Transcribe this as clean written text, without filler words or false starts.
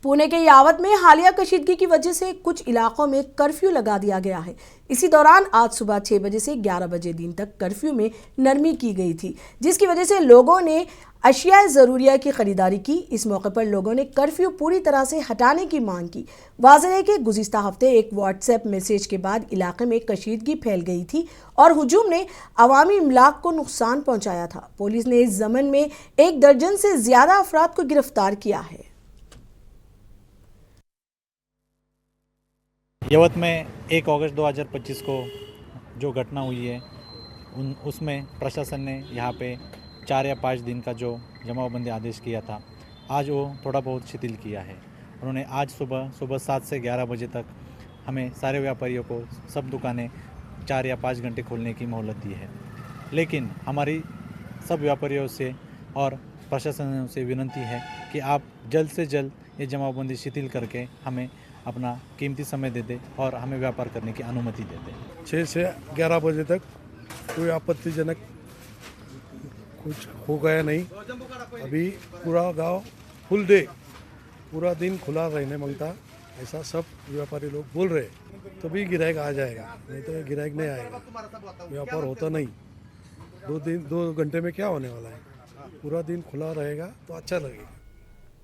पुणे के यावत में हालिया कशीदगी की वजह से कुछ इलाकों में कर्फ्यू लगा दिया गया है। इसी दौरान आज सुबह 6 बजे से 11 बजे दिन तक कर्फ्यू में नरमी की गई थी, जिसकी वजह से लोगों ने अशियाए ज़रूरिया की खरीदारी की। इस मौके पर लोगों ने कर्फ्यू पूरी तरह से हटाने की मांग की। वाज़ेह है कि गुज़िश्ता हफ्ते एक व्हाट्सएप मैसेज के बाद इलाके में कशीदगी फैल गई थी और हुजूम ने अवामी इमलाक को नुकसान पहुंचाया था। पुलिस ने इस ज़मन में 1 दर्जन से ज़्यादा अफराद को गिरफ्तार किया है। यवत में 1 अगस्त 2025 को जो घटना हुई है उसमें प्रशासन ने यहाँ पे 4 या 5 दिन का जो जमावबंदी आदेश किया था, आज वो थोड़ा बहुत शिथिल किया है। उन्होंने आज सुबह 7 से 11 बजे तक हमें सारे व्यापारियों को सब दुकानें 4 या 5 घंटे खोलने की मोहलत दी है। लेकिन हमारी सब व्यापारियों से और प्रशासन से विनती है कि आप जल्द से जल्द ये जमावबंदी शिथिल करके हमें अपना कीमती समय दे दे और हमें व्यापार करने की अनुमति दे दे। 6 से 11 बजे तक कोई आपत्तिजनक कुछ हो गया नहीं। अभी पूरा गांव फुल डे पूरा दिन खुला रहने मांगता, ऐसा सब व्यापारी लोग बोल रहे। तो भी गिराहक आ जाएगा, नहीं तो गिराहक नहीं आएगा, व्यापार होता नहीं। 2 घंटे में क्या होने वाला है, पूरा दिन खुला रहेगा तो अच्छा लगेगा।